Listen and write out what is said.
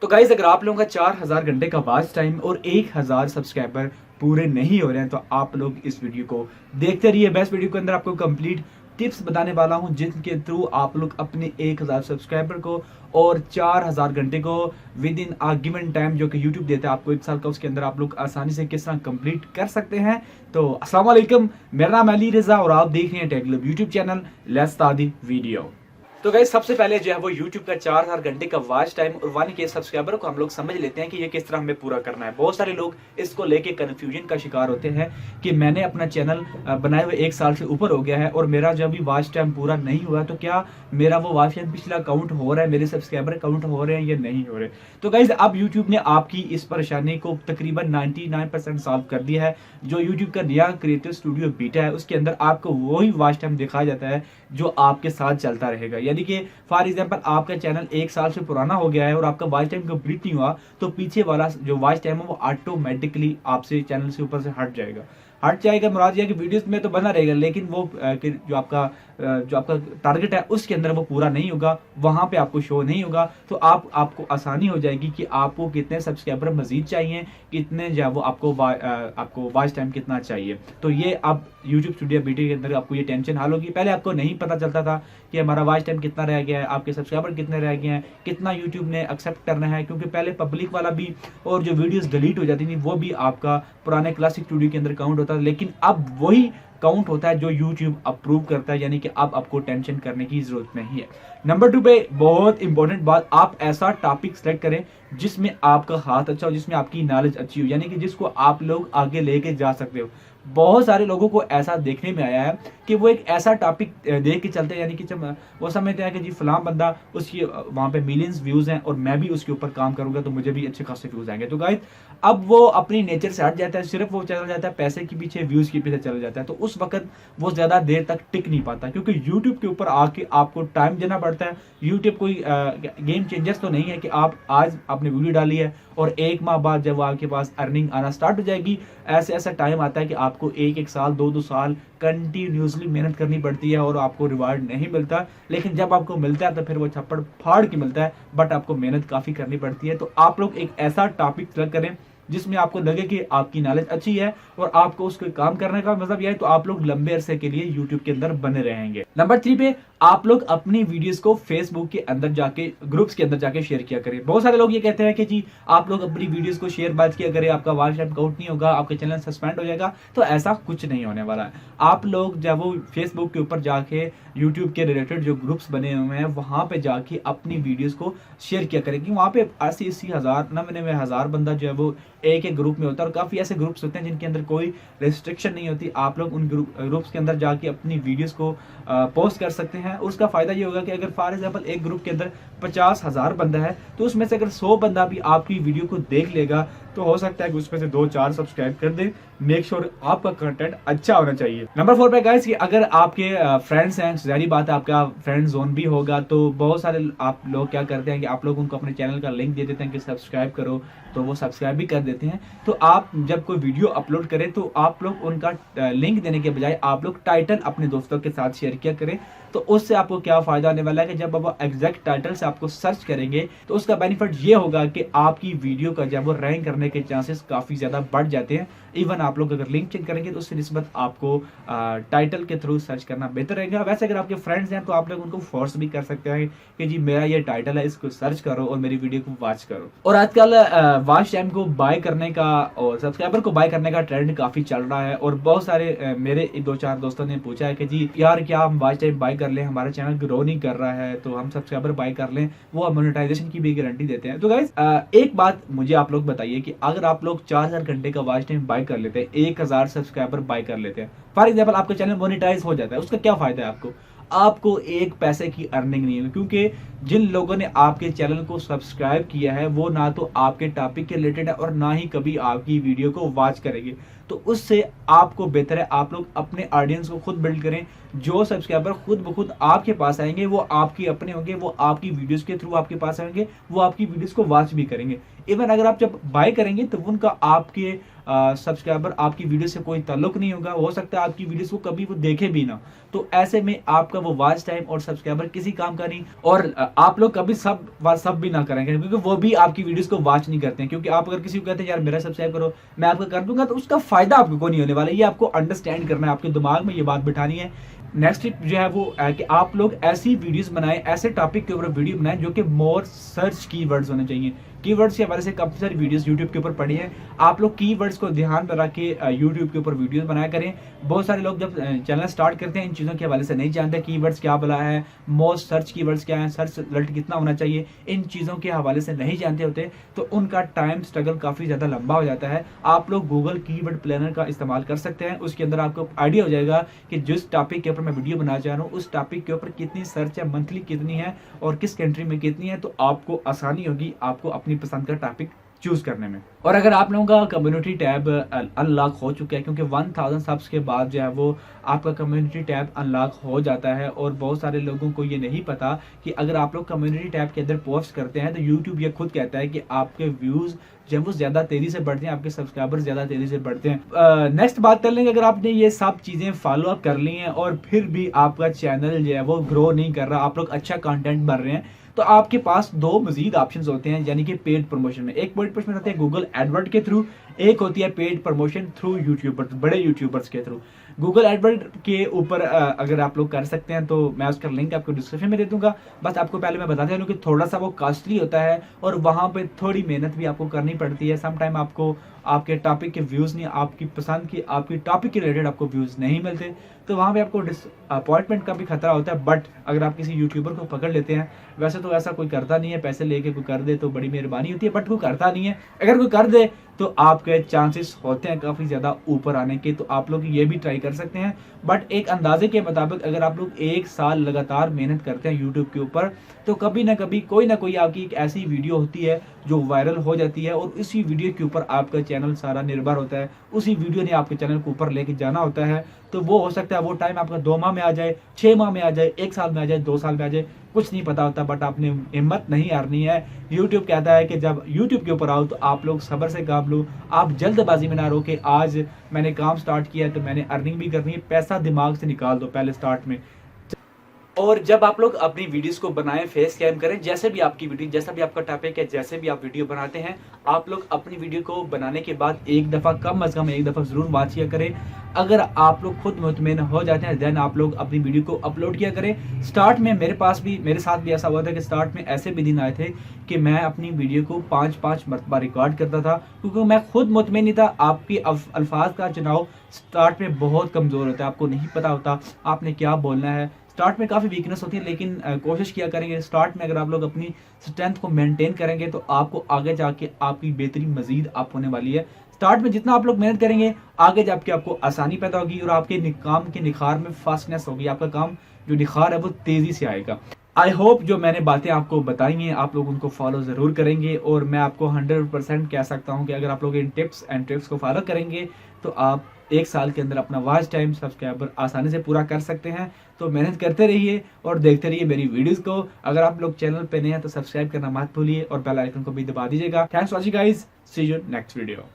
तो गाइज अगर आप लोगों का 4000 घंटे का वॉच टाइम और 1000 सब्सक्राइबर पूरे नहीं हो रहे हैं तो आप लोग इस वीडियो को देखते रहिए। बेस्ट वीडियो के अंदर आपको कंप्लीट टिप्स बताने वाला हूं जिनके थ्रू आप लोग अपने 1000 सब्सक्राइबर को और 4000 घंटे को within a given time जो कि यूट्यूब देता है आपको 1 साल का, उसके अंदर आप लोग आसानी से किस तरह कंप्लीट कर सकते हैं। तो अस्सलाम वालेकुम, मेरा नाम अली रजा और आप देख रहे हैं Tech Globe YouTube channel. Let's start the video. तो गाइस सबसे पहले जो है वो YouTube का 4000 घंटे का वॉच टाइम और 1K सब्सक्राइबर को हम लोग समझ लेते हैं कि ये किस तरह हमें पूरा करना है। बहुत सारे लोग इसको लेके कंफ्यूजन का शिकार होते हैं कि मैंने अपना चैनल बनाए हुए 1 साल से ऊपर हो गया है और मेरा जब भी वॉच टाइम पूरा नहीं हुआ तो क्या मेरा वो वॉच टाइम पिछला काउंट हो रहा है, मेरे सब्सक्राइबर काउंट हो रहे हैं या नहीं हो रहे। तो गाइज अब यूट्यूब ने आपकी इस परेशानी को तकरीबन 99% सॉल्व कर दिया है। जो यूट्यूब का नया क्रिएटिव स्टूडियो बीटा है उसके अंदर आपको वही वॉच टाइम दिखाया जाता है जो आपके साथ चलता रहेगा। यानी कि फॉर एग्जांपल आपका चैनल 1 साल से पुराना हो गया है और आपका वॉच टाइम कंप्लीट नहीं हुआ तो पीछे वाला जो वॉच टाइम है वो ऑटोमेटिकली आपसे चैनल से ऊपर से हट जाएगा। मुराद यह कि वीडियोस में तो बना रहेगा लेकिन वो जो आपका टारगेट है उसके अंदर वो पूरा नहीं होगा, वहां पे आपको शो नहीं होगा। तो आपको आसानी हो जाएगी कि आपको कितने सब्सक्राइबर मजीद चाहिए, कितने जो है वो आपको वॉच टाइम कितना चाहिए। तो ये अब यूट्यूब स्टूडियो बीटी के अंदर आपको ये टेंशन हल होगी। पहले आपको नहीं पता चलता था कि हमारा वॉच टाइम कितना रह गया है, आपके सब्सक्राइबर कितने रह गए हैं, कितना यूट्यूब ने एक्सेप्ट करना है, क्योंकि पहले पब्लिक वाला भी और जो वीडियोस डिलीट हो जाती थी वो भी आपका पुराने क्लासिक स्टूडियो के अंदर काउंट होता है। लेकिन अब वही काउंट होता है जो YouTube अप्रूव करता है, यानी कि अब आपको टेंशन करने की जरूरत नहीं है। नंबर 2 पे बहुत इंपॉर्टेंट बात, आप ऐसा टॉपिक सेलेक्ट करें जिसमें आपका हाथ अच्छा हो, जिसमें आपकी नॉलेज अच्छी हो, यानी कि जिसको आप लोग आगे लेके जा सकते हो। बहुत सारे लोगों को ऐसा देखने में आया है कि वो एक ऐसा टॉपिक देख के चलते हैं, यानी कि जब वो समझते हैं कि जी फलां बंदा उसकी वहां पे मिलियंस व्यूज हैं और मैं भी उसके ऊपर काम करूंगा तो मुझे भी अच्छे खासे व्यूज आएंगे। तो गाइस अब वो अपनी नेचर से हट जाता है, सिर्फ वो चला जाता है पैसे के पीछे, व्यूज के पीछे चला जाता है। तो उस वक्त वो ज्यादा देर तक टिक नहीं पाता, क्योंकि यूट्यूब के ऊपर आके आपको टाइम देना पड़ता है। यूट्यूब कोई गेम चेंजर्स तो नहीं है कि आप आज आपने वीडियो डाली है और 1 माह बाद जब आपके पास अर्निंग आना स्टार्ट हो जाएगी, ऐसा टाइम आता है कि आपको 1 साल 2 साल कंटिन्यूसली मेहनत करनी पड़ती है और आपको रिवार्ड नहीं मिलता। लेकिन जब आपको मिलता है तो फिर वो छप्पड़ फाड़ के मिलता है, बट आपको मेहनत काफी करनी पड़ती है। तो आप लोग एक ऐसा टॉपिक सेलेक्ट करें जिसमें आपको लगे कि आपकी नॉलेज अच्छी है और आपको उसको काम करने का मतलब यह है, तो आप लोग लंबे अरसे के लिए यूट्यूब के अंदर बने रहेंगे। नंबर 3 पे आप लोग अपनी वीडियोस को फेसबुक के अंदर जाके, ग्रुप्स के अंदर जाके शेयर किया करें। बहुत सारे लोग ये कहते हैं कि जी आप लोग अपनी वीडियोस को शेयर बात किया करें, आपका वॉच टाइम काउंट नहीं होगा, आपका चैनल सस्पेंड हो जाएगा। तो ऐसा कुछ नहीं होने वाला है। आप लोग जब वो फेसबुक के ऊपर जाके यूट्यूब के रिलेटेड जो ग्रुप्स बने हुए हैं वहां पे जाके अपनी वीडियोस को शेयर किया करें, कि वहां पे 80 हज़ार 99,000 बंदा जो है वो एक ग्रुप में होता है। और काफी ऐसे ग्रुप्स होते हैं जिनके अंदर कोई रिस्ट्रिक्शन नहीं होती। आप लोग उन ग्रुप्स के अंदर जाके अपनी वीडियोस को पोस्ट कर सकते हैं। उसका फायदा ये होगा कि अगर फॉर एग्जांपल एक ग्रुप के अंदर 50,000 बंदा है तो उसमें से अगर 100 बंदा भी आपकी वीडियो को देख लेगा तो हो सकता है कि उसमें से 2-4 सब्सक्राइब कर दे। मेक श्योर आपका कंटेंट अच्छा होना चाहिए। नंबर 4 पे गाइस कि अगर आपके फ्रेंड्स हैं, जाहिर बात है आपका फ्रेंड जोन भी होगा, तो बहुत सारे आप लोग क्या करते हैं कि आप लोग उनको अपने चैनल का लिंक दे देते हैं कि सब्सक्राइब करो, तो वो सब्सक्राइब भी कर देते हैं। तो आप जब कोई वीडियो अपलोड करें तो आप लोग उनका लिंक देने के बजाय आप लोग टाइटल अपने दोस्तों के साथ शेयर किया करें। तो उससे आपको क्या फायदा होने वाला है कि जब आप एग्जैक्ट टाइटल से आपको सर्च करेंगे तो उसका बेनिफिट ये होगा कि आपकी वीडियो का जब वो रैंक करने के चांसेस काफी ज्यादा बढ़ जाते हैं। इवन आप लोग अगर लिंक चेक करेंगे तो उससे निस्बत आपको टाइटल के थ्रू सर्च करना बेहतर रहेगा। वैसे अगर आपके फ्रेंड्स हैं तो आप लोग उनको फोर्स भी कर सकते हैं कि जी मेरा ये टाइटल है, इसको सर्च करो और मेरी वीडियो को वॉच करो। और आजकल वॉच टाइम को बाय करने का और सब्सक्राइबर को बाय करने का ट्रेंड काफी चल रहा है और बहुत सारे मेरे 2-4 दोस्तों ने पूछा है कि जी यार क्या हम वॉच टाइम बाय कर लें, हमारा चैनल ग्रो नहीं कर रहा है तो हम सब्सक्राइबर बाय कर लें, वो मोनेटाइजेशन की भी गारंटी देते हैं। तो गाइस एक बात मुझे आप लोग बताइए कि अगर आप लोग 4000 घंटे का वॉच टाइम बाय कर लेते हैं, 1000 सब्सक्राइबर बाय कर लेते हैं, फॉर एग्जाम्पल आपका चैनल मोनेटाइज हो जाता है, उसका क्या फायदा है आपको एक पैसे की अर्निंग नहीं है, क्योंकि जिन लोगों ने आपके चैनल को सब्सक्राइब किया है वो ना तो आपके टॉपिक के रिलेटेड है और ना ही कभी आपकी वीडियो को वॉच करेंगे। तो उससे आपको बेहतर है आप लोग अपने ऑडियंस को खुद बिल्ड करें। जो सब्सक्राइबर खुद ब खुद आपके पास आएंगे वो आपके अपने होंगे, वो आपकी वीडियोस के थ्रू आपके पास आएंगे, वो आपकी वीडियोस को वॉच भी करेंगे। इवन अगर आप जब बाय करेंगे तो उनका आपके सब्सक्राइबर आपकी वीडियो से कोई ताल्लुक नहीं होगा, हो सकता है आपकी वीडियोस को कभी वो देखे भी ना। तो ऐसे में आपका वो वॉच टाइम और सब्सक्राइबर किसी काम का नहीं। और आप लोग कभी सब भी ना करेंगे, क्योंकि वो भी आपकी वीडियोस को वॉच नहीं करते हैं। क्योंकि आप अगर किसी को कहते हैं यार मेरा सब्सक्राइब करो, मैं आपका कर दूंगा, तो उसका फायदा आपको को नहीं होने वाला। ये आपको अंडरस्टैंड करना है, आपके दिमाग में ये बात बिठानी है। नेक्स्ट टिप जो है वो है कि आप लोग ऐसी वीडियोस बनाएं, ऐसे टॉपिक के ऊपर वीडियो बनाएं जो कि मोर सर्च कीवर्ड्स होने चाहिए। कीवर्ड्स के हवाले से काफी सारी वीडियोस यूट्यूब के ऊपर पड़ी हैं। आप लोग कीवर्ड्स को ध्यान में रख के यूट्यूब के ऊपर वीडियोस बनाया करें। बहुत सारे लोग जब चैनल स्टार्ट करते हैं इन चीज़ों के हवाले से नहीं जानते, कीवर्ड्स क्या बला है, मोस्ट सर्च कीवर्ड्स क्या है, सर्च रिजल्ट कितना होना चाहिए, इन चीज़ों के हवाले से नहीं जानते होते, तो उनका टाइम स्ट्रगल काफ़ी ज़्यादा लंबा हो जाता है। आप लोग गूगल कीवर्ड प्लानर का इस्तेमाल कर सकते हैं। उसके अंदर आपको आइडिया हो जाएगा कि जिस टॉपिक के ऊपर मैं वीडियो बनाना चाह रहा हूँ उस टॉपिक के ऊपर कितनी सर्च है, मंथली कितनी है और किस कंट्री में कितनी है, तो आपको आसानी होगी आपको अपनी पसंद का टॉपिक चूज करने में। और अगर आप लोगों का कम्युनिटी टैब अनलॉक हो चुका है, क्योंकि 1000 सब्स के बाद जो है वो आपका कम्युनिटी टैब अनलॉक हो जाता है, और बहुत सारे लोगों को ये नहीं पता कि अगर आप लोग कम्युनिटी टैब के अंदर पोस्ट करते हैं तो यूट्यूब ये खुद कहता है कि आपके व्यूज जब वो ज्यादा तेजी से बढ़ते हैं, आपके सब्सक्राइबर ज्यादा तेजी से बढ़ते हैं। नेक्स्ट बात कर लेंगे, अगर आपने ये सब चीजें फॉलो अप कर ली हैं और फिर भी आपका चैनल जो है वो ग्रो नहीं कर रहा, आप लोग अच्छा कंटेंट बन रहे हैं, तो आपके पास दो मजीद ऑप्शंस होते हैं, यानी कि पेड प्रमोशन में। एक पेड प्रमोशन होते हैं गूगल एडवर्ड के थ्रू, एक होती है पेड प्रमोशन थ्रू यूट्यूबर्स, बड़े यूट्यूबर्स के थ्रू। गूगल एडवर्ड के ऊपर अगर आप लोग कर सकते हैं तो मैं उसका लिंक आपको डिस्क्रिप्शन में दे दूंगा। बस आपको पहले मैं बताते चलूं कि थोड़ा सा वो कॉस्टली होता है और वहां पे थोड़ी मेहनत भी आपको करनी पड़ती है। समटाइम आपको आपके टॉपिक के व्यूज नहीं, आपकी पसंद की आपकी टॉपिक के रिलेटेड आपको व्यूज नहीं मिलते, तो वहां पे आपको डिसअपॉइंटमेंट का भी खतरा होता है। बट अगर आप किसी यूट्यूबर को पकड़ लेते हैं, वैसे तो ऐसा कोई करता नहीं है, पैसे लेके कोई कर दे तो बड़ी मेहरबानी होती है, बट कोई करता नहीं है। अगर कोई कर दे तो आपके चांसेस होते हैं काफी ज्यादा ऊपर आने के, तो आप लोग ये भी ट्राई कर सकते हैं। बट एक अंदाजे के मुताबिक अगर आप लोग 1 साल लगातार मेहनत करते हैं यूट्यूब के ऊपर, तो कभी ना कभी कोई ना कोई आपकी एक ऐसी वीडियो होती है जो वायरल हो जाती है, और उसी वीडियो के ऊपर आपका चैनल सारा निर्भर होता है, उसी वीडियो ने आपके चैनल को ऊपर लेके जाना होता है। तो वो हो सकता है वो टाइम आपका 2 माह में आ जाए, 6 माह में आ जाए, 1 साल में आ जाए, 2 साल में आ जाए, कुछ नहीं पता होता। बट आपने हिम्मत नहीं हारनी है। यूट्यूब कहता है कि जब यूट्यूब के ऊपर आओ तो आप लोग सब्र से काम लो, आप जल्दबाजी में ना रो के आज मैंने काम स्टार्ट किया तो मैंने अर्निंग भी करनी है, पैसा दिमाग से निकाल दो पहले स्टार्ट में। और जब आप लोग अपनी वीडियोस को बनाएं, फेस कैम करें, जैसे भी आपकी वीडियो, जैसा भी आपका टॉपिक है, जैसे भी आप वीडियो बनाते हैं, आप लोग अपनी वीडियो को बनाने के बाद एक दफ़ा कम अज़ कम एक दफ़ा ज़रूर वॉच किया करें। अगर आप लोग खुद मुतमईन हो जाते हैं देन आप लोग अपनी वीडियो को अपलोड किया करें। स्टार्ट में मेरे साथ भी ऐसा हुआ था कि स्टार्ट में ऐसे भी दिन आए थे कि मैं अपनी वीडियो को 5-5 मरतबा रिकॉर्ड करता था, क्योंकि मैं खुद मुतमईन नहीं था। आपके अल्फाज का चुनाव स्टार्ट में बहुत कमज़ोर होता है, आपको नहीं पता होता आपने क्या बोलना है। स्टार्ट में काफ़ी वीकनेस होती है, लेकिन कोशिश किया करेंगे स्टार्ट में अगर आप लोग अपनी स्ट्रेंथ को मेंटेन करेंगे तो आपको आगे जाके आपकी बेहतरी मजीद आप होने वाली है। स्टार्ट में जितना आप लोग मेहनत करेंगे आगे जाके आपको आसानी पैदा होगी और आपके काम के निखार में फास्टनेस होगी, आपका काम जो निखार है वो तेज़ी से आएगा। आई होप जो मैंने बातें आपको बताई हैं आप लोग उनको फॉलो ज़रूर करेंगे, और मैं आपको 100% कह सकता हूं कि अगर आप लोग इन टिप्स एंड ट्रिक्स को फॉलो करेंगे तो आप 1 साल के अंदर अपना वॉच टाइम सब्सक्राइबर आसानी से पूरा कर सकते हैं। तो मेहनत करते रहिए और देखते रहिए मेरी वीडियोस को। अगर आप लोग चैनल पे नए हैं तो सब्सक्राइब करना मत भूलिए और बेल आइकन को भी दबा दीजिएगा। Thanks for watching guys, see you next video.